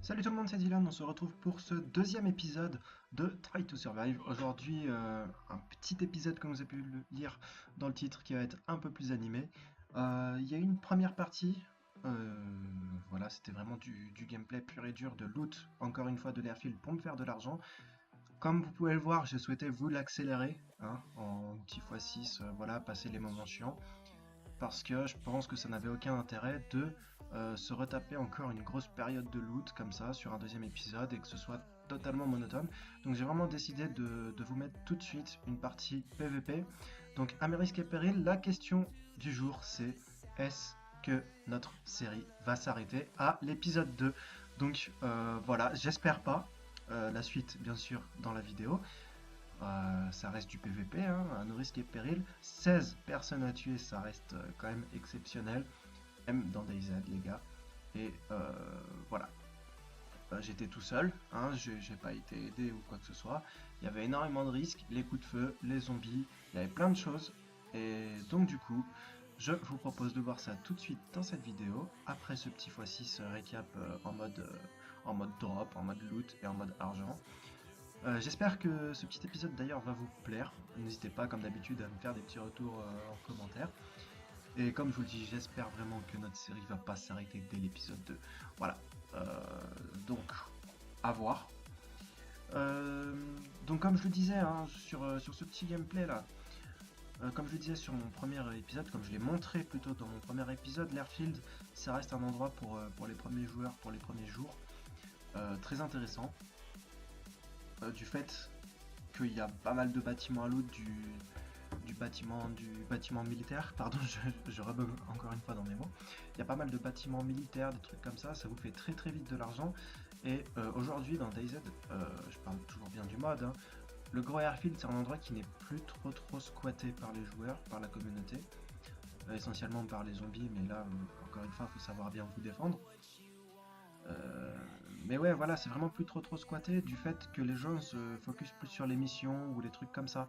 Salut tout le monde, c'est Dylan, on se retrouve pour ce deuxième épisode de Try to Survive. Aujourd'hui, un petit épisode comme vous avez pu le lire dans le titre qui va être un peu plus animé. Il y a eu une première partie, euh, voilà, c'était vraiment du gameplay pur et dur, de loot, encore une fois de l'airfield pour me faire de l'argent. Comme vous pouvez le voir, j'ai souhaité vous l'accélérer, hein, en petit x6, voilà, passer les moments chiants parce que je pense que ça n'avait aucun intérêt de se retaper encore une grosse période de loot comme ça sur un deuxième épisode et que ce soit totalement monotone. Donc j'ai vraiment décidé de vous mettre tout de suite une partie PVP. Donc à mes risques et périls, la question du jour c'est: est-ce que notre série va s'arrêter à l'épisode 2? Donc voilà, j'espère pas. La suite bien sûr dans la vidéo. Ça reste du PVP, hein, à nos risques et périls. 16 personnes à tuer, ça reste quand même exceptionnel, même dans DayZ, les gars. Et voilà. J'étais tout seul, hein, j'ai pas été aidé ou quoi que ce soit. Il y avait énormément de risques, les coups de feu, les zombies, il y avait plein de choses. Et donc du coup, je vous propose de voir ça tout de suite dans cette vidéo, après ce petit x6 récap en mode drop, en mode loot et en mode argent. J'espère que ce petit épisode d'ailleurs va vous plaire. N'hésitez pas comme d'habitude à me faire des petits retours en commentaire. Et comme je vous le dis, j'espère vraiment que notre série va pas s'arrêter dès l'épisode 2. Voilà. Euh, donc, à voir. Donc comme je le disais hein, sur ce petit gameplay là, comme je le disais sur mon premier épisode, comme je l'ai montré plutôt dans mon premier épisode, l'airfield, ça reste un endroit pour les premiers joueurs, pour les premiers jours. Très intéressant. Du fait qu'il y a pas mal de bâtiments à loot du bâtiment militaire, pardon, je rebug encore une fois dans mes mots. Il y a pas mal de bâtiments militaires, des trucs comme ça vous fait très très vite de l'argent. Et aujourd'hui dans DayZ, je parle toujours bien du mode, hein, le gros airfield c'est un endroit qui n'est plus trop squatté par les joueurs, par la communauté, essentiellement par les zombies, mais là encore une fois il faut savoir bien vous défendre. Euh, mais ouais, voilà, c'est vraiment plus trop squatté du fait que les gens se focus plus sur les missions ou les trucs comme ça.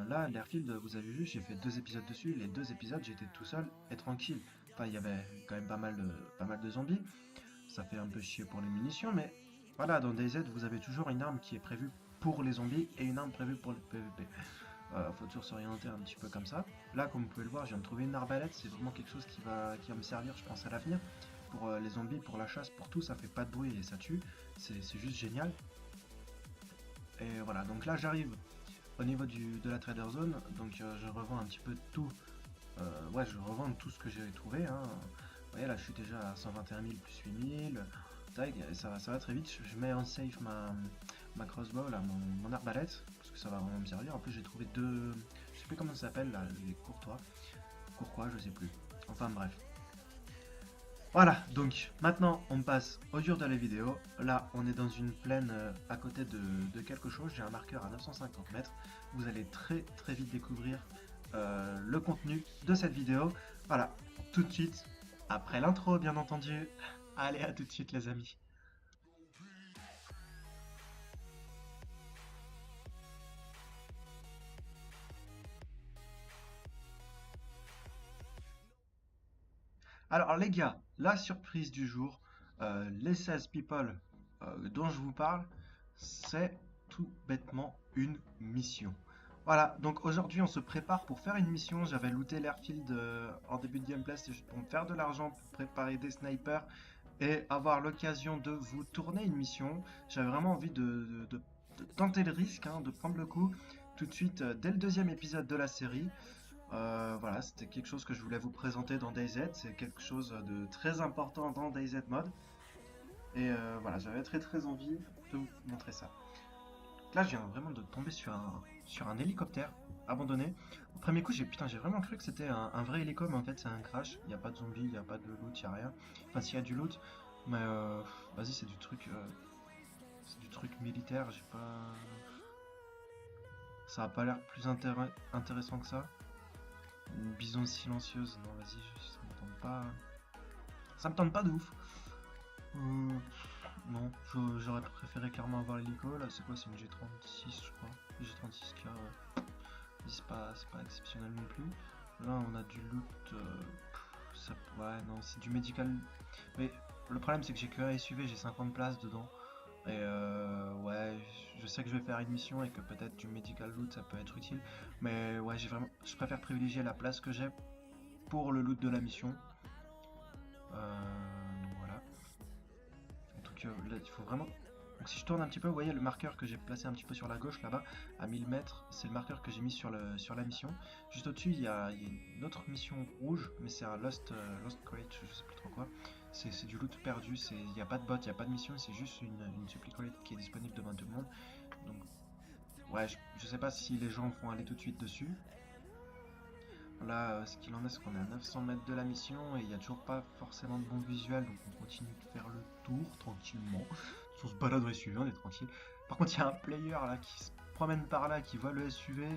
Là, l'Airfield, vous avez vu, j'ai fait 2 épisodes dessus. Les 2 épisodes, j'étais tout seul et tranquille. Enfin, il y avait quand même pas mal de zombies. Ça fait un peu chier pour les munitions, mais voilà, dans DayZ, vous avez toujours une arme qui est prévue pour les zombies et une arme prévue pour le PvP. Faut toujours s'orienter un petit peu comme ça. Là, comme vous pouvez le voir, je viens de trouver une arbalète. C'est vraiment quelque chose qui va me servir, je pense, à l'avenir. Pour les zombies, pour la chasse, pour tout, ça fait pas de bruit et ça tue. C'est juste génial. Et voilà, donc là, j'arrive au niveau de la trader zone, donc je revends un petit peu tout. Ouais, je revends tout ce que j'ai trouvé, hein. Vous voyez là, je suis déjà à 121 000 plus 8 000. Tac, ça va très vite. Je mets en safe ma crossbow, là, mon arbalète, parce que ça va vraiment me servir. En plus, j'ai trouvé deux. Je sais plus comment ça s'appelle, là, les courtois. Pourquoi, je sais plus. Enfin, bref. Voilà, donc maintenant on passe au dur de la vidéo. Là, on est dans une plaine à côté de quelque chose. J'ai un marqueur à 950 mètres. Vous allez très très vite découvrir le contenu de cette vidéo. Voilà, tout de suite, après l'intro bien entendu. Allez, à tout de suite les amis. Alors les gars, la surprise du jour, les 16 people dont je vous parle, c'est tout bêtement une mission. Voilà, donc aujourd'hui on se prépare pour faire une mission. J'avais looté l'airfield en début de gameplay, c'était juste pour me faire de l'argent, pour préparer des snipers et avoir l'occasion de vous tourner une mission. J'avais vraiment envie de tenter le risque, hein, de prendre le coup tout de suite dès le deuxième épisode de la série. Voilà, c'était quelque chose que je voulais vous présenter dans DayZ. C'est quelque chose de très important dans DayZ Mode. Et voilà, j'avais très très envie de vous montrer ça. Là, je viens vraiment de tomber sur un hélicoptère abandonné. Au premier coup, j'ai vraiment cru que c'était un vrai hélico, mais en fait, c'est un crash. Il n'y a pas de zombies, il n'y a pas de loot, il n'y a rien. Enfin, s'il y a du loot, mais vas-y, c'est du truc militaire. J'ai pas. Ça a pas l'air plus intéressant que ça. Une bison silencieuse, non, vas-y, ça me tente pas. Ça me tente pas de ouf. Euh, non, j'aurais préféré clairement avoir l'hélico. Là, c'est quoi? C'est une G36, je crois. G36K, ouais. C'est pas exceptionnel non plus. Là, on a du loot. Ouais, non, c'est du médical. Mais Le problème c'est que j'ai que un SUV, j'ai 50 places dedans. Et ouais, je sais que je vais faire une mission et que peut-être du medical loot ça peut être utile. Mais ouais, je préfère privilégier la place que j'ai pour le loot de la mission. Donc voilà. Donc là, il faut vraiment. Donc si je tourne un petit peu, vous voyez le marqueur que j'ai placé un petit peu sur la gauche là-bas, à 1000 mètres, c'est le marqueur que j'ai mis sur la mission. Juste au-dessus, il y a une autre mission rouge, mais c'est un Lost Crate, je sais plus trop quoi. C'est du loot perdu, il n'y a pas de bot, il n'y a pas de mission, c'est juste une supply crate qui est disponible devant tout le monde. Donc ouais, je sais pas si les gens vont aller tout de suite dessus. Là, ce qu'il en est, c'est qu'on est à 900 mètres de la mission et il n'y a toujours pas forcément de bon visuel, donc on continue de faire le tour tranquillement. Si on se balade dans le SUV, on est tranquille. Par contre, il y a un player là qui se promène par là, qui voit le SUV.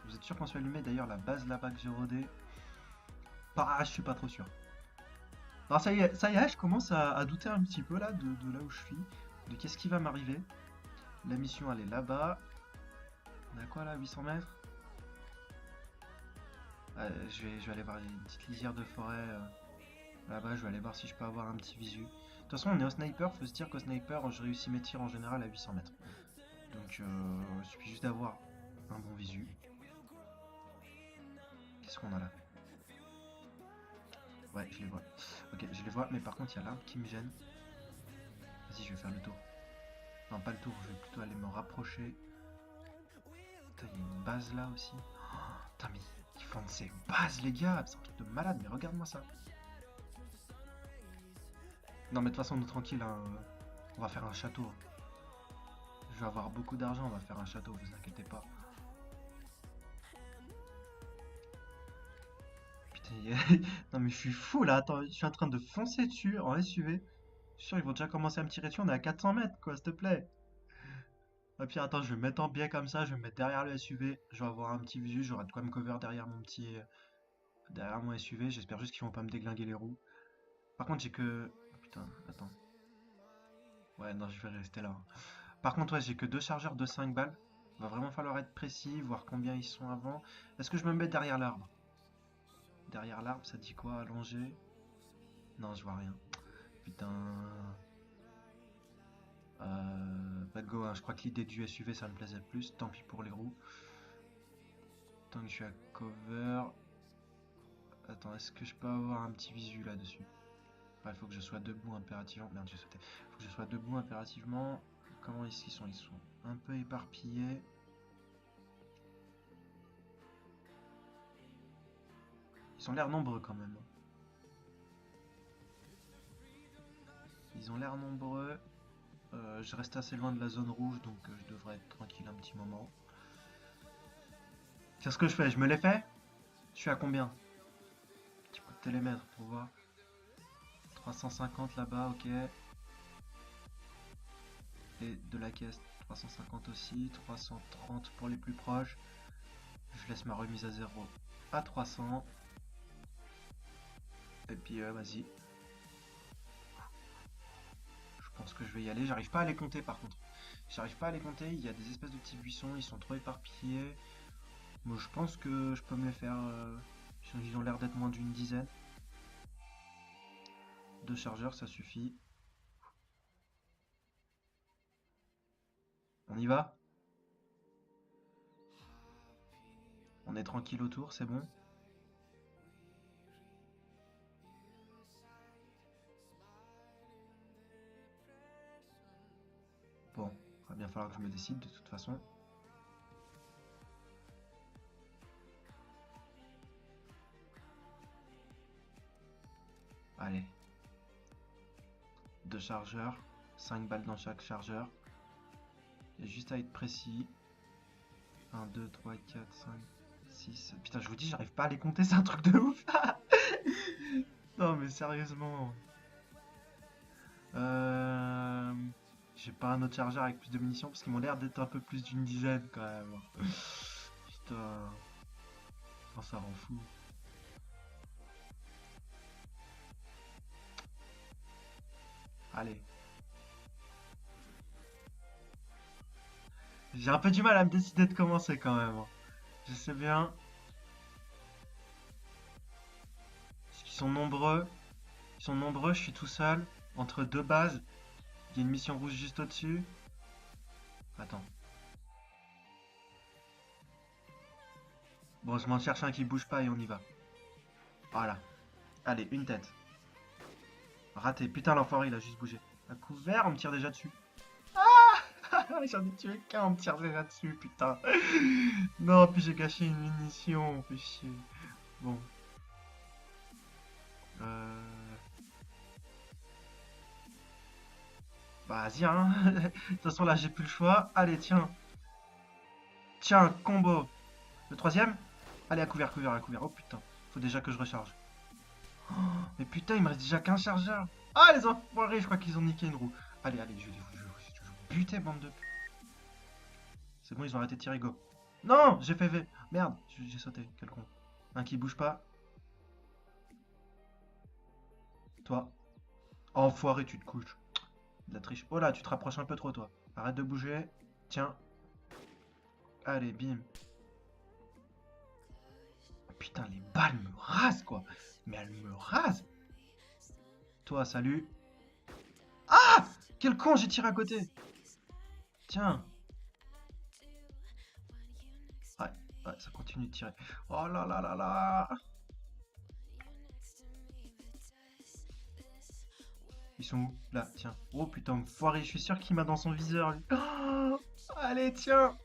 Vous êtes sûr qu'on se fait allumer d'ailleurs la base là-bas que j'ai rodée? Ah, je suis pas trop sûr. Alors ça y est, je commence à douter un petit peu là de là où je suis, de qu'est-ce qui va m'arriver. La mission elle est là-bas. On a quoi là, 800 mètres? Je vais aller voir une petite lisière de forêt là-bas, je vais aller voir si je peux avoir un petit visu. De toute façon, on est au sniper, faut se dire qu'au sniper, je réussis mes tirs en général à 800 mètres. Donc, il suffit juste d'avoir un bon visu. Qu'est-ce qu'on a là? Ouais, je les vois. Ok, je les vois, mais par contre, il y a l'arbre qui me gêne. Vas-y, je vais faire le tour. Non, pas le tour, je vais plutôt aller me rapprocher. Putain, il y a une base là aussi. Oh, putain, mais ils font de ces bases, les gars! C'est un truc de malade, mais regarde-moi ça. Non, mais de toute façon, nous tranquille, hein, on va faire un château. Je vais avoir beaucoup d'argent, on va faire un château, vous inquiétez pas. Putain, non mais je suis fou là, attends, je suis en train de foncer dessus en SUV. Je suis sûr ils vont déjà commencer à me tirer dessus, on est à 400 mètres quoi, s'il te plaît. Et puis attends, je vais me mettre en biais comme ça, je vais me mettre derrière le SUV, je vais avoir un petit visu, j'aurai de quoi me cover derrière mon SUV, j'espère juste qu'ils vont pas me déglinguer les roues. Par contre j'ai que... oh, putain, attends. Ouais non, je vais rester là. Par contre ouais, j'ai que deux chargeurs de 5 balles. Va vraiment falloir être précis, voir combien ils sont avant. Est-ce que je me mets derrière l'arbre? Derrière l'arbre, ça dit quoi? Allongé? Non, je vois rien. Putain. Pas de go, hein. Je crois que l'idée du SUV ça me plaisait plus. Tant pis pour les roues. Tant que je suis à cover. Attends, est-ce que je peux avoir un petit visu là-dessus? Il faut que je sois debout impérativement. Merde, j'ai sauté. Faut que je sois debout impérativement. Comment ils sont? Ils sont un peu éparpillés. Ils ont l'air nombreux quand même. Ils ont l'air nombreux. Je reste assez loin de la zone rouge, donc je devrais être tranquille un petit moment. Qu'est-ce que je fais? Je me l'ai fait? Je suis à combien? Petit coup de télémètre pour voir. 350 là-bas, ok. Et de la caisse, 350 aussi. 330 pour les plus proches. Je laisse ma remise à 0 à 300. Et puis vas-y. Je pense que je vais y aller. J'arrive pas à les compter par contre. J'arrive pas à les compter. Il y a des espèces de petits buissons. Ils sont trop éparpillés. Moi je pense que je peux me les faire. Ils ont l'air d'être moins d'une dizaine. Deux chargeurs, ça suffit. On y va? On est tranquille autour, c'est bon? Bon, il va bien falloir que je me décide de toute façon. Allez. Deux chargeurs. 5 balles dans chaque chargeur. Il y a juste à être précis. 1, 2, 3, 4, 5, 6. Putain, je vous dis, j'arrive pas à les compter, c'est un truc de ouf. Non, mais sérieusement. Euh... J'ai pas un autre chargeur avec plus de munitions parce qu'ils m'ont l'air d'être un peu plus d'une dizaine quand même. Putain. Oh, ça rend fou. Allez. J'ai un peu du mal à me décider de commencer quand même, hein. Je sais bien. Ils sont nombreux. Ils sont nombreux, je suis tout seul. Entre deux bases, il y a une mission rouge juste au-dessus. Attends. Bon, je m'en cherche un qui bouge pas et on y va. Voilà. Allez, une tête. Raté. Putain, l'enfoiré, il a juste bougé. À couvert, on me tire déjà dessus. J'en ai tué qu'un, on me tire déjà dessus, putain. Non, puis j'ai gâché une munition, fait chier. Bon. Euh... Bah, vas-y, hein. De toute façon, là, j'ai plus le choix. Allez, tiens. Tiens, combo. Le troisième? Allez, à couvert, couvert, à couvert. Oh putain, faut déjà que je recharge. Oh, mais putain, il me reste déjà qu'un chargeur. Ah, les enfoirés, je crois qu'ils ont niqué une roue. Allez, allez, je vais vous buter, bande de... C'est bon, ils ont arrêté de tirer, go. Non, j'ai fait V. Merde, j'ai sauté, quel con. Un qui bouge pas. Toi. Enfoiré, tu te couches. De la triche. Oh là, tu te rapproches un peu trop, toi. Arrête de bouger. Tiens. Allez, bim. Putain, les balles me rasent, quoi. Mais elles me rasent. Toi, salut. Ah! Quel con, j'ai tiré à côté. Tiens. Ouais, ouais, ça continue de tirer. Oh là là là là. Ils sont où? Là, tiens. Oh putain, enfoiré, je suis sûr qu'il m'a dans son viseur, lui. Oh, allez, tiens.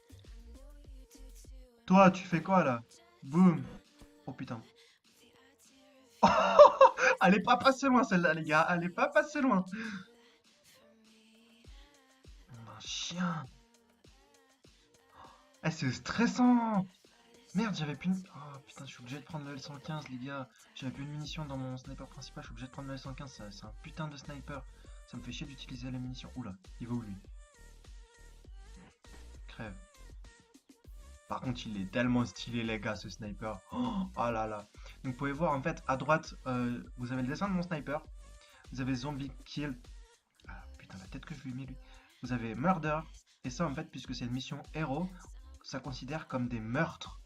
Toi, tu fais quoi, là? Boum. Oh putain. Elle est pas passée loin, celle-là, les gars. Elle est pas passée loin. Un chien. Eh, c'est stressant. Merde, j'avais plus... Oh putain, je suis obligé de prendre le L115, les gars. J'avais plus de munitions dans mon sniper principal, je suis obligé de prendre le L115, c'est un putain de sniper. Ça me fait chier d'utiliser les munitions. Oula, il va où lui? Crève. Par contre, il est tellement stylé, les gars, ce sniper. Oh, oh là là. Donc, vous pouvez voir, en fait, à droite, vous avez le dessin de mon sniper. Vous avez Zombie Kill. Ah, putain, la tête que je lui ai mis, lui. Vous avez Murder. Et ça, en fait, puisque c'est une mission héros, ça considère comme des meurtres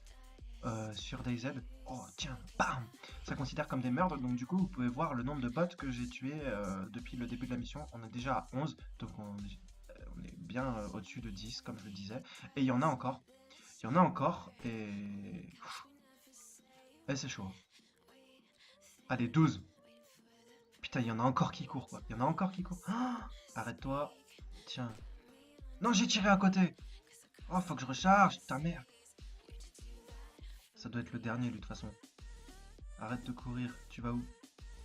sur DayZ. Oh, tiens, bam! Ça considère comme des meurtres. Donc, du coup, vous pouvez voir le nombre de bots que j'ai tués depuis le début de la mission. On est déjà à 11. Donc, on est bien au-dessus de 10, comme je le disais. Et il y en a encore. Il y en a encore, et c'est chaud. Allez, 12. Putain, il y en a encore qui courent, quoi. Il y en a encore qui courent. Ah, arrête-toi. Tiens. Non, j'ai tiré à côté. Oh, faut que je recharge. Ta mère. Ça doit être le dernier, lui, de toute façon. Arrête de courir. Tu vas où?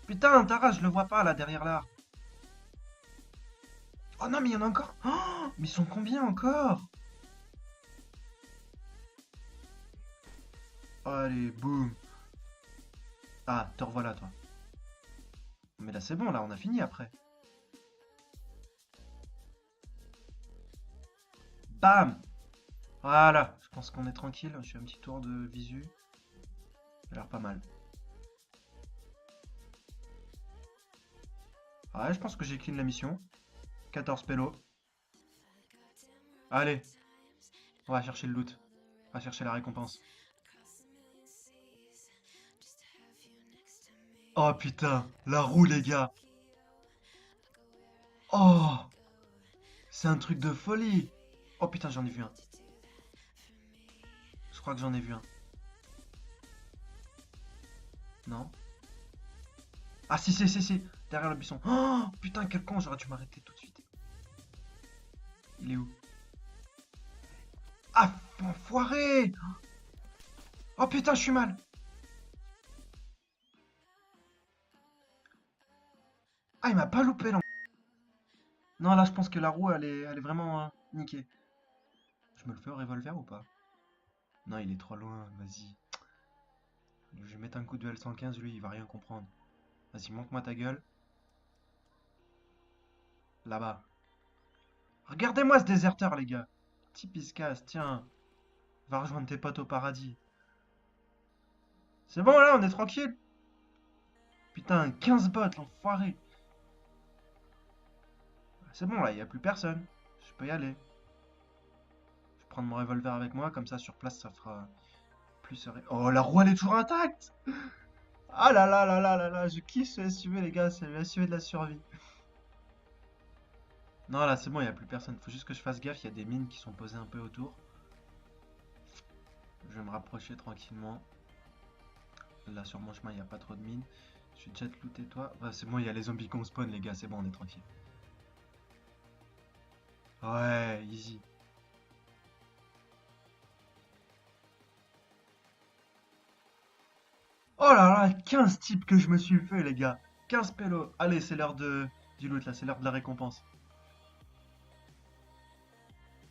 Putain, Tara, je le vois pas, là, derrière là. Oh non, mais il y en a encore. Oh, mais ils sont combien encore? Allez, boum. Ah, te revoilà, toi. Mais là, c'est bon, là, on a fini après. Bam! Voilà, je pense qu'on est tranquille. Je fais un petit tour de visu. Ça a l'air pas mal. Ouais, je pense que j'ai clean la mission. 14 pélos. Allez, on va chercher le loot. On va chercher la récompense. Oh putain, la roue les gars. Oh, c'est un truc de folie. Oh putain, j'en ai vu un. Je crois que j'en ai vu un. Non? Ah si, si, si, si. Derrière le buisson. Oh putain, quel con, j'aurais dû m'arrêter tout de suite. Il est où? Ah, enfoiré! Oh putain, je suis mal. Ah, il m'a pas loupé là. Non, là, je pense que la roue, elle est vraiment niquée. Je me le fais au revolver ou pas? Non, il est trop loin, vas-y. Je vais mettre un coup de L115, lui, il va rien comprendre. Vas-y, montre-moi ta gueule. Là-bas. Regardez-moi ce déserteur, les gars. Petit piscasse, tiens. Va rejoindre tes potes au paradis. C'est bon, là, on est tranquille. Putain, 15 bots, l'enfoiré. C'est bon, là, il n'y a plus personne. Je peux y aller. Je vais prendre mon revolver avec moi, comme ça, sur place, ça fera plus serré. Oh, la roue, elle est toujours intacte. Ah là là là là là là, je kiffe ce SUV, les gars. C'est le SUV de la survie. Non, là, c'est bon, il n'y a plus personne. Faut juste que je fasse gaffe, il y a des mines qui sont posées un peu autour. Je vais me rapprocher tranquillement. Là, sur mon chemin, il n'y a pas trop de mines. Je vais déjà te looter, toi. Ouais, c'est bon, il y a les zombies qu'on spawn, les gars, c'est bon, on est tranquille. Ouais, easy. Oh là là, 15 types que je me suis fait, les gars. 15 pélos. Allez, c'est l'heure du loot, là, c'est l'heure de la récompense.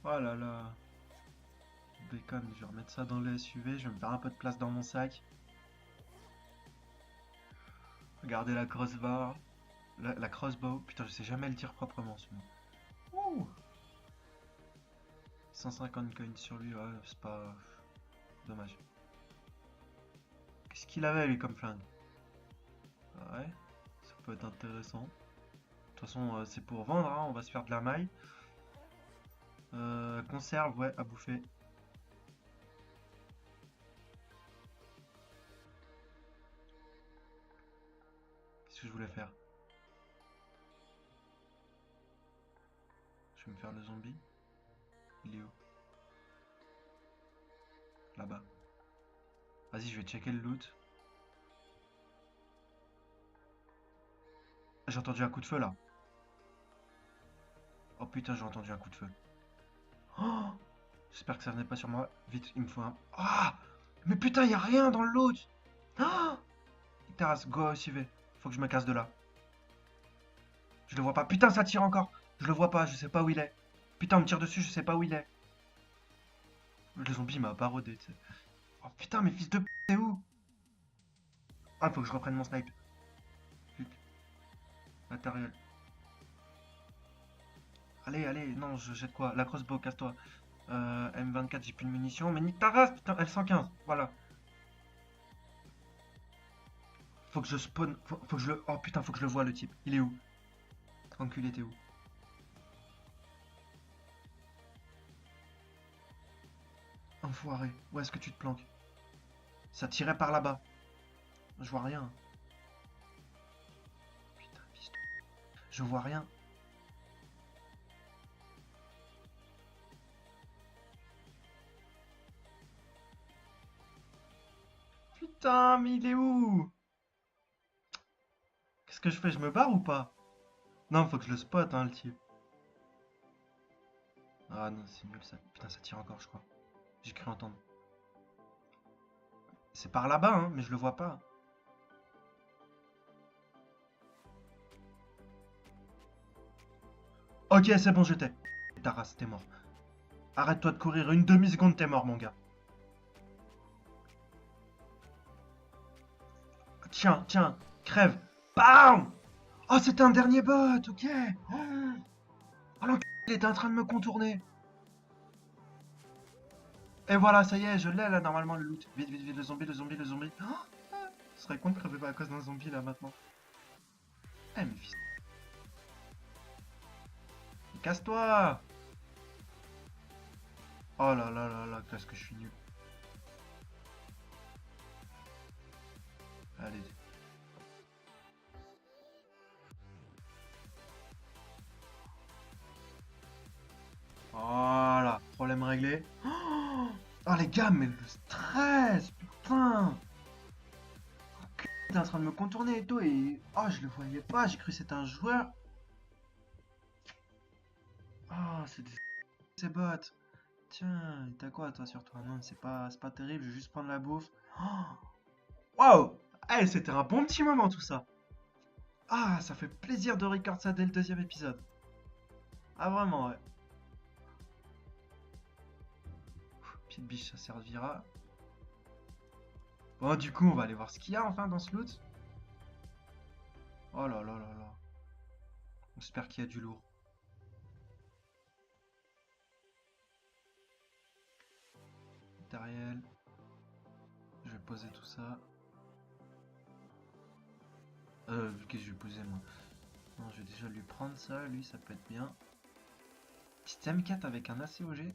Oh là là. Bacon, je vais remettre ça dans le SUV, je vais me faire un peu de place dans mon sac. Regardez la crossbar. La crossbow. Putain, je sais jamais le dire proprement, celui-là. Ouh. 150 coins sur lui, ouais, c'est pas... Dommage. Qu'est-ce qu'il avait, lui, comme flingue? Ouais, ça peut être intéressant. De toute façon, c'est pour vendre, hein, on va se faire de la maille. Conserve, ouais, à bouffer. Qu'est-ce que je voulais faire? Je vais me faire le zombie. Il est où? Là-bas. Vas-y, je vais checker le loot. J'ai entendu un coup de feu, là. Oh putain, j'ai entendu un coup de feu. Oh, j'espère que ça venait pas sur moi. Vite, il me faut un... Ah, mais putain, y a rien dans le loot. Ah, terrasse, go, SUV. Faut que je me casse de là. Je le vois pas. Putain, ça tire encore. Je le vois pas, je sais pas où il est. Putain, on me tire dessus, je sais pas où il est. Le zombie m'a barodé, tu sais. Oh putain, mais fils de p, t'es où? Ah, faut que je reprenne mon snipe. Vite, matériel. Allez, allez, non, je jette quoi? La crossbow, casse-toi. M24, j'ai plus de munitions. Mais nique ta race, putain, L115. Voilà. Faut que je spawn. Faut que je le. Oh putain, faut que je le voie, le type. Il est où? Enculé, t'es où? Enfoiré. Où est-ce que tu te planques? Ça tirait par là-bas. Je vois rien. Putain, fils de... Je vois rien. Putain, mais il est où? Qu'est-ce que je fais? Je me barre ou pas? Non, faut que je le spot, hein, le type. Ah non, c'est nul ça. Putain, ça tire encore, je crois. J'ai cru entendre. C'est par là-bas, hein, mais je le vois pas. Ok, c'est bon, je t'ai. Ta race, t'es mort. Arrête-toi de courir, une demi-seconde, t'es mort, mon gars. Tiens, tiens, crève. Bam! Oh, c'était un dernier bot, ok. Oh, l'enculé, il était en train de me contourner. Et voilà, ça y est, je l'ai là, normalement, le loot. Vite, vite, vite, le zombie, le zombie, le zombie. Oh, ce serait con de crever pas à cause d'un zombie là maintenant. Eh, mais fils. Casse-toi! Oh là là là là, qu'est-ce que je suis nul. Allez. Voilà, problème réglé. Oh les gars, mais le stress, putain! Il était en train de me contourner et tout, et... Oh, je le voyais pas, j'ai cru que c'était un joueur. Oh, c'est des... ces bots. Tiens, t'as quoi toi sur toi? Non, c'est pas terrible, je vais juste prendre la bouffe. Waouh! Eh, c'était un bon petit moment tout ça. Ah, ça fait plaisir de record ça dès le deuxième épisode. Ah vraiment, ouais. Petite biche, ça servira. Bon, du coup, on va aller voir ce qu'il y a enfin dans ce loot. Oh là là là là. J'espère qu'il y a du lourd. Matériel. Je vais poser tout ça. Qu'est-ce que je vais poser moi? Non, je vais déjà lui prendre ça. Lui, ça peut être bien. Petite M4 avec un ACOG.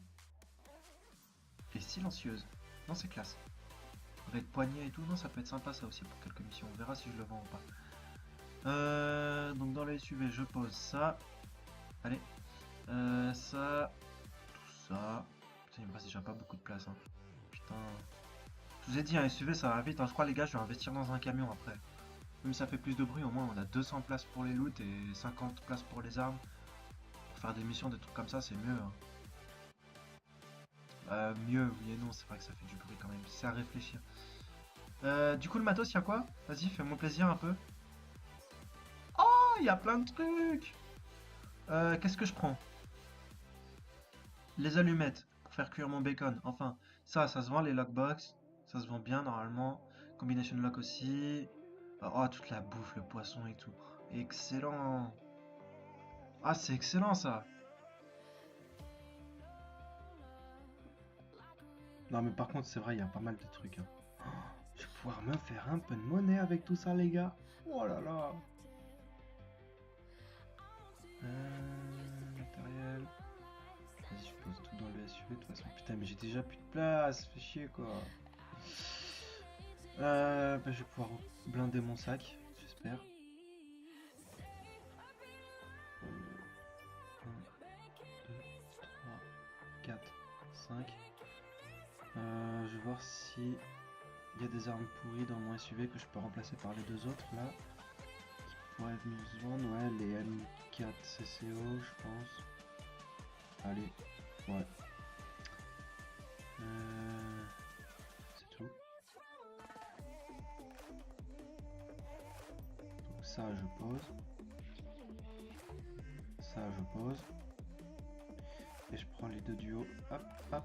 Et silencieuse. Non, c'est classe. Avec poignée et tout. Non, ça peut être sympa ça aussi pour quelques missions. On verra si je le vends ou pas. Donc dans les SUV, je pose ça. Allez. Ça, tout ça. Putain, il me reste déjà pas beaucoup de place, hein. Putain. Je vous ai dit, un SUV ça va vite, hein. Je crois, les gars, je vais investir dans un camion après. Même si ça fait plus de bruit, au moins on a 200 places pour les loots et 50 places pour les armes. Pour faire des missions, des trucs comme ça, c'est mieux, hein. Mieux, oui et non, c'est vrai que ça fait du bruit quand même. C'est à réfléchir. Du coup, le matos, il y a quoi? Vas-y, fais-moi plaisir un peu. Oh, il y a plein de trucs! Qu'est-ce que je prends? Les allumettes pour faire cuire mon bacon. Enfin, ça se vend les lockbox. Ça se vend bien normalement. Combination lock aussi. Oh, toute la bouffe, le poisson et tout. Excellent. Ah, c'est excellent ça. Non, mais par contre, c'est vrai, il y a pas mal de trucs, hein. Oh, je vais pouvoir me faire un peu de monnaie avec tout ça, les gars. Oh là là. Matériel. Vas-y, je pose tout dans le SUV de toute façon. Putain, mais j'ai déjà plus de place. Fais chier, quoi. Bah, je vais pouvoir blinder mon sac, j'espère. 1, 2, 3, 4, 5. Je vais voir si il y a des armes pourries dans mon SUV que je peux remplacer par les deux autres là. Qui pourraient venir se vendre. Ouais, les M4 CCO, je pense. Allez, ouais. C'est tout. Donc ça, je pose. Ça, je pose. Et je prends les deux duos. Hop, hop.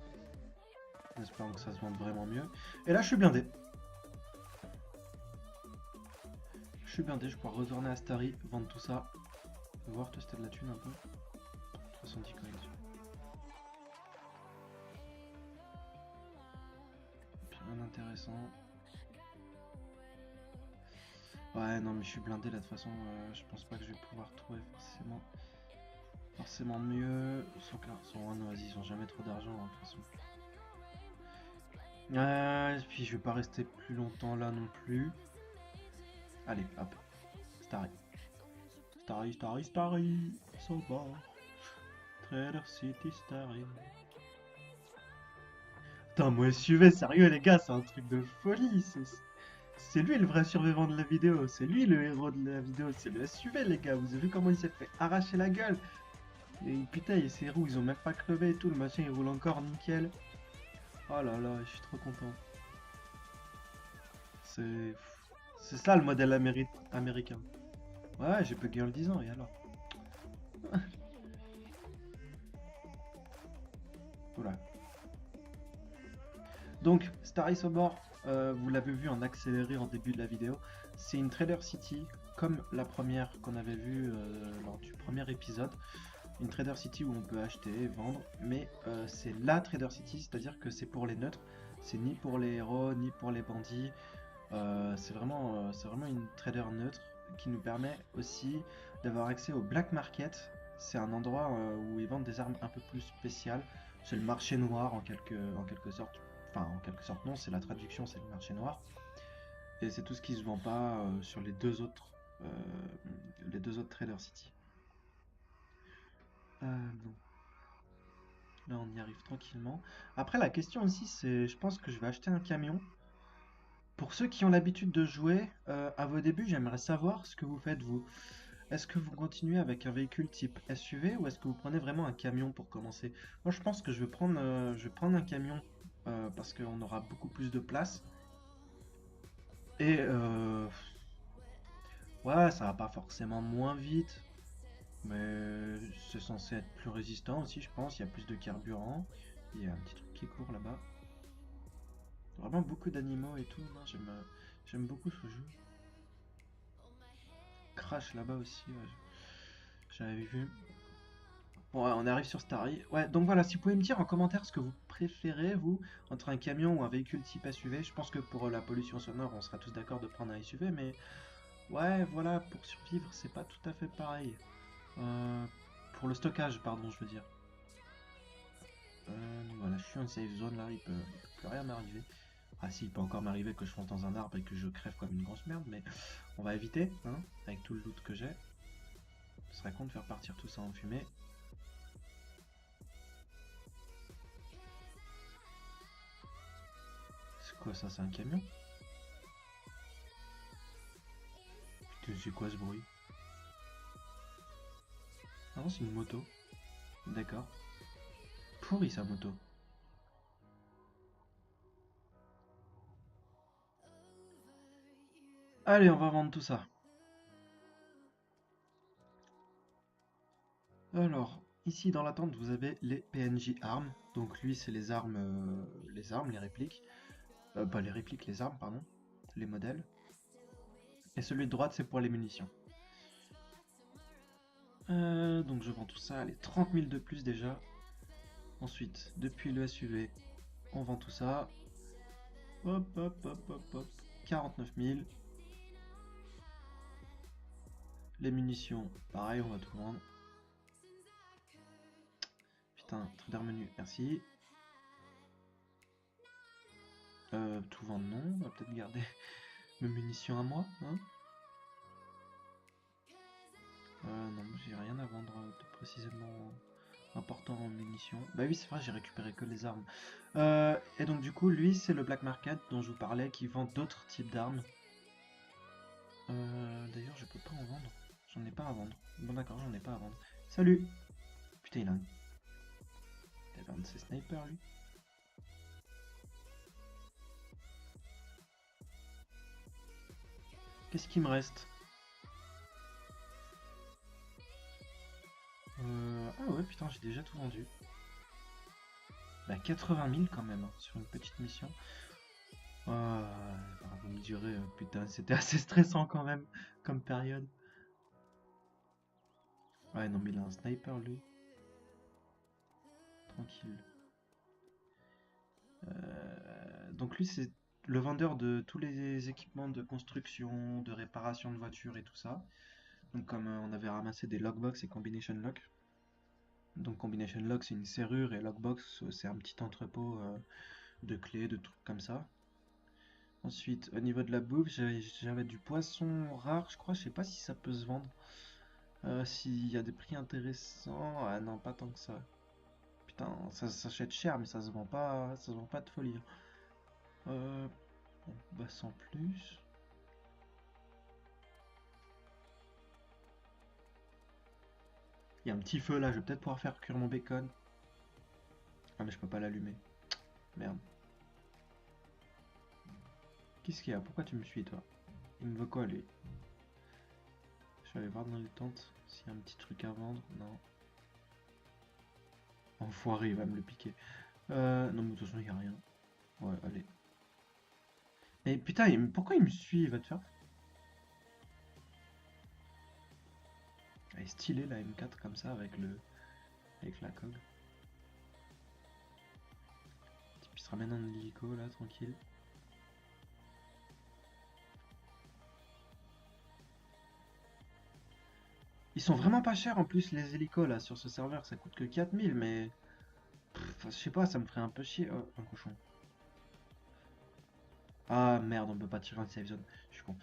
En espérant que ça se vende vraiment mieux. Et là, je suis blindé. Je suis blindé, je vais pouvoir retourner à Starry, vendre tout ça. Voir tester de la thune un peu. 70 coins. Bien intéressant. Ouais, non, mais je suis blindé là de toute façon. Je pense pas que je vais pouvoir trouver forcément mieux. Sauf que là, vas-y, ils ont jamais trop d'argent hein, de toute façon. Et puis je vais pas rester plus longtemps là non plus. Allez, hop. Starry. Starry. So bas. Trader City Starry. Putain, moi SUV, sérieux les gars, c'est un truc de folie. C'est lui le vrai survivant de la vidéo. C'est lui le héros de la vidéo. C'est le SUV les gars. Vous avez vu comment il s'est fait arracher la gueule. Et putain, et ses roues, ils ont même pas crevé et tout. Le machin, il roule encore nickel. Oh là là, je suis trop content. C'est... C'est ça le modèle américain. Ouais, j'ai bugué en le disant, et alors? Voilà. Donc, Starry Sobor, vous l'avez vu en accéléré en début de la vidéo, c'est une Trader City, comme la première qu'on avait vue lors du premier épisode. Une Trader City où on peut acheter, vendre, mais c'est la Trader City, c'est-à-dire que c'est pour les neutres. C'est ni pour les héros, ni pour les bandits. C'est vraiment une trader neutre qui nous permet aussi d'avoir accès au black market. C'est un endroit où ils vendent des armes un peu plus spéciales. C'est le marché noir en quelque sorte. Enfin, en quelque sorte non, c'est la traduction, c'est le marché noir. Et c'est tout ce qui se vend pas sur euh, les deux autres Trader City. Non. Là, on y arrive tranquillement. Après, la question aussi, c'est, je pense que je vais acheter un camion. Pour ceux qui ont l'habitude de jouer, à vos débuts, j'aimerais savoir ce que vous faites vous. Est-ce que vous continuez avec un véhicule type SUV ou est-ce que vous prenez vraiment un camion pour commencer? Moi, je pense que je vais prendre un camion parce qu'on aura beaucoup plus de place. Et ouais, ça va pas forcément moins vite, mais c'est censé être plus résistant aussi, je pense. Il y a plus de carburant. Il y a un petit truc qui court là-bas. Vraiment beaucoup d'animaux et tout. Non, j'aime beaucoup ce jeu. Crash là-bas aussi, ouais, j'avais vu. Bon, ouais, on arrive sur Starry. Ouais, donc voilà, si vous pouvez me dire en commentaire ce que vous préférez, vous, entre un camion ou un véhicule type SUV. Je pense que pour la pollution sonore, on sera tous d'accord de prendre un SUV, mais ouais, voilà, pour survivre, c'est pas tout à fait pareil. Euh, pour le stockage, pardon, je veux dire. Voilà, je suis en safe zone là, il peut plus rien m'arriver. Ah si, il peut encore m'arriver que je fonce dans un arbre et que je crève comme une grosse merde, mais on va éviter, hein, avec tout le loot que j'ai. Ce serait con de faire partir tout ça en fumée. quoi ça? C'est un camion? Putain, c'est quoi ce bruit? Ah non, c'est une moto. D'accord. Pourri sa moto. Allez, on va vendre tout ça. Alors, ici dans la tente, vous avez les PNJ armes. Donc lui, c'est les répliques. Pas les répliques, les armes, pardon. Les modèles. Et celui de droite, c'est pour les munitions. Donc je vends tout ça, allez, 30 000 de plus déjà. Ensuite, depuis le SUV, on vend tout ça. Hop, hop, hop, hop, hop. 49 000. Les munitions, pareil, on va tout vendre. Putain, trader menu, merci. Tout vendre, non. On va peut-être garder mes munitions à moi. Hein. Non, j'ai rien à vendre de précisément important en munitions. Bah oui, c'est vrai, j'ai récupéré que les armes. Et donc du coup, lui, c'est le Black Market dont je vous parlais, qui vend d'autres types d'armes. D'ailleurs, je peux pas en vendre. J'en ai pas à vendre. Bon d'accord, j'en ai pas à vendre. Salut! Putain, il a un de ses snipers, lui. Qu'est-ce qu'il me reste? Ah ouais, putain, j'ai déjà tout vendu. Bah 80 000 quand même, hein, sur une petite mission. Bah, vous me direz, putain, c'était assez stressant quand même, comme période. Ouais, non, mais il a un sniper, lui. Tranquille. Donc lui, c'est le vendeur de tous les équipements de construction, de réparation de voitures et tout ça. Donc comme on avait ramassé des lockbox et combination lock. Donc combination lock, c'est une serrure et lockbox, c'est un petit entrepôt de clés, de trucs comme ça. Ensuite, au niveau de la bouffe, j'avais du poisson rare, je crois, je sais pas si ça peut se vendre. S'il y a des prix intéressants, ah non, pas tant que ça. Putain, ça s'achète cher, mais ça se vend pas de folie. Bon, bah sans plus. Il y a un petit feu là, je vais peut-être pouvoir faire cuire mon bacon. Ah mais je peux pas l'allumer. Merde. Qu'est-ce qu'il y a? Pourquoi tu me suis toi? Il me veut quoi lui? Je vais aller voir dans les tentes s'il y a un petit truc à vendre. Non. Enfoiré, il va me le piquer. Non mais de toute façon il y a rien. Ouais, allez. Mais putain, pourquoi il me suit? Il va te faire... Elle est stylée la M4 comme ça avec avec la cog. Il se ramène en hélico là, tranquille. Ils sont vraiment pas chers en plus les hélicos là sur ce serveur, ça coûte que 4000 mais... Pff, je sais pas, ça me ferait un peu chier. Oh, un cochon. Ah merde, on peut pas tirer en safe zone, je suis con.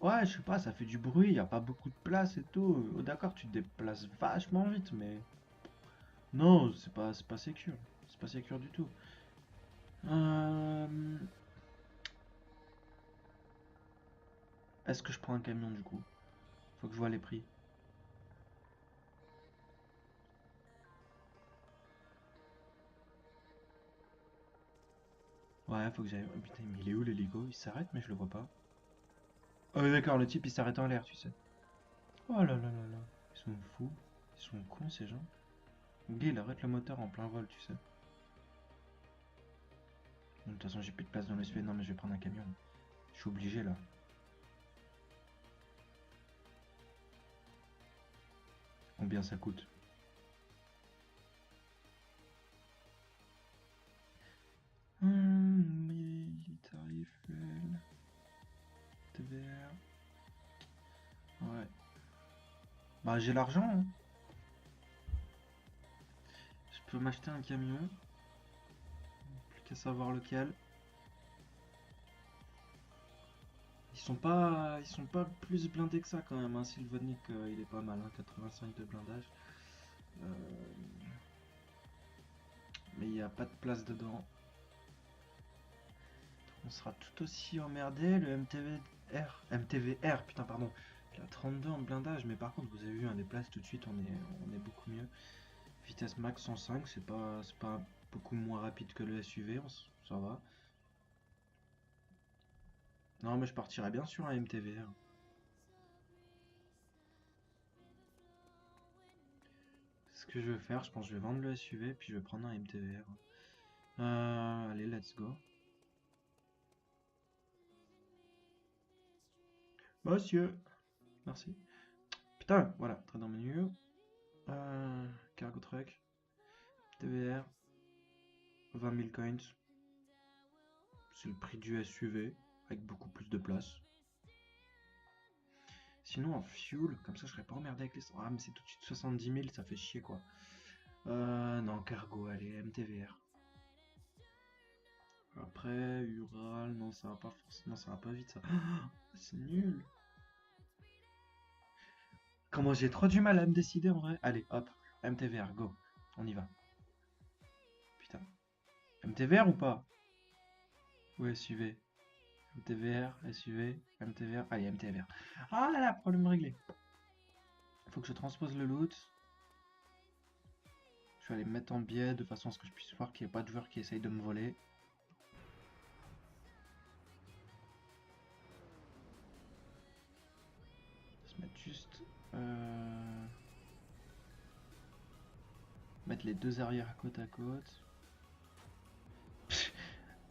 Ouais, je sais pas, ça fait du bruit, y a pas beaucoup de place et tout. D'accord, tu te déplaces vachement vite, mais... Non, c'est pas sécure. C'est pas sécure du tout. Euh, Est-ce que je prends un camion du coup? Faut que je vois les prix. Ouais, faut que j'aille. Oh, putain, mais il est où l'hélico? Il s'arrête, mais je le vois pas. Oh, oui, d'accord, le type il s'arrête en l'air, tu sais. Oh là là là là. Ils sont fous. Ils sont cons ces gens. Le gars il arrête le moteur en plein vol, tu sais. De toute façon, j'ai plus de place dans le SUV. Non, mais je vais prendre un camion. Je suis obligé là. Combien ça coûte? Tarif fuel. TVR. Ouais. Bah, j'ai l'argent, hein. Je peux m'acheter un camion. Plus qu'à savoir lequel. Ils sont pas plus blindés que ça quand même. Hein. Sylvonic, il est pas mal, hein, 85 de blindage. Euh, Mais il n'y a pas de place dedans. on sera tout aussi emmerdé. Le MTVR, putain, pardon. Il a 32 en blindage, mais par contre, vous avez vu, les places tout de suite, on est beaucoup mieux. Vitesse max 105, c'est pas beaucoup moins rapide que le SUV, ça va. Non, mais je partirais bien sur un MTVR. Ce que je vais faire, je pense que je vais vendre le SUV, puis je vais prendre un MTVR. Allez, let's go. Monsieur, merci. Putain, voilà, très dans menu. Cargo truck, TVR, 20 000 coins. C'est le prix du SUV, avec beaucoup plus de place. Sinon, en fuel, comme ça je serais pas emmerdé avec les... Ah, mais c'est tout de suite 70 000, ça fait chier quoi. Non, cargo, allez, MTVR. Après, Ural, non, ça va pas forcément, ça va pas vite ça. C'est nul. Comment j'ai trop du mal à me décider en vrai. Allez, hop, MTVR, go. On y va. Putain. MTVR ou pas? Ou SUV? MTVR, SUV, MTVR. Allez, MTVR. Ah là là, problème réglé. Faut que je transpose le loot. Je vais aller me mettre en biais de façon à ce que je puisse voir qu'il n'y ait pas de joueur qui essaye de me voler. Se mettre juste... Mettre les deux arrières côte à côte.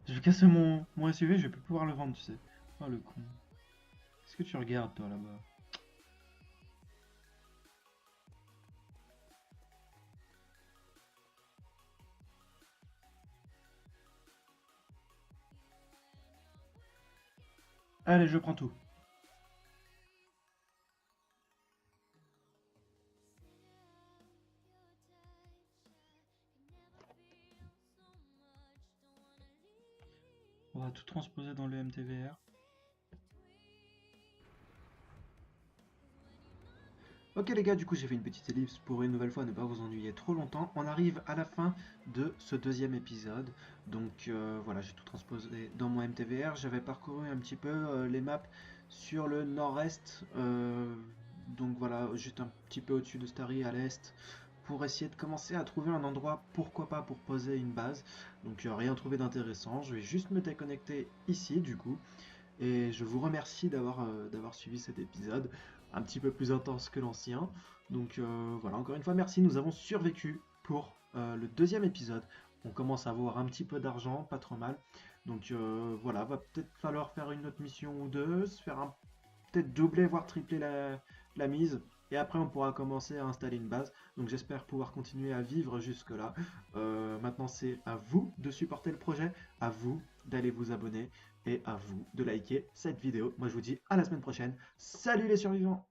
Je vais casser mon SUV, je vais plus pouvoir le vendre, tu sais. Oh le con. Qu'est-ce que tu regardes toi là-bas? Allez, je prends tout. On va tout transposer dans le MTVR. Ok les gars, du coup j'ai fait une petite ellipse pour une nouvelle fois ne pas vous ennuyer trop longtemps. On arrive à la fin de ce deuxième épisode. Donc voilà, j'ai tout transposé dans mon MTVR. J'avais parcouru un petit peu les maps sur le nord-est. Donc voilà, juste un petit peu au-dessus de Starry à l'est. Pour essayer de commencer à trouver un endroit, pourquoi pas pour poser une base. Donc rien trouvé d'intéressant. Je vais juste me déconnecter ici du coup. Et je vous remercie d'avoir suivi cet épisode, un petit peu plus intense que l'ancien. Donc voilà, encore une fois, merci, nous avons survécu pour le deuxième épisode. On commence à avoir un petit peu d'argent, pas trop mal. Donc voilà, va peut-être falloir faire une autre mission ou deux, se faire peut-être doubler, voire tripler la mise. Et après, on pourra commencer à installer une base. Donc j'espère pouvoir continuer à vivre jusque-là. Maintenant, c'est à vous de supporter le projet, à vous d'aller vous abonner et à vous de liker cette vidéo. Moi, je vous dis à la semaine prochaine. Salut les survivants!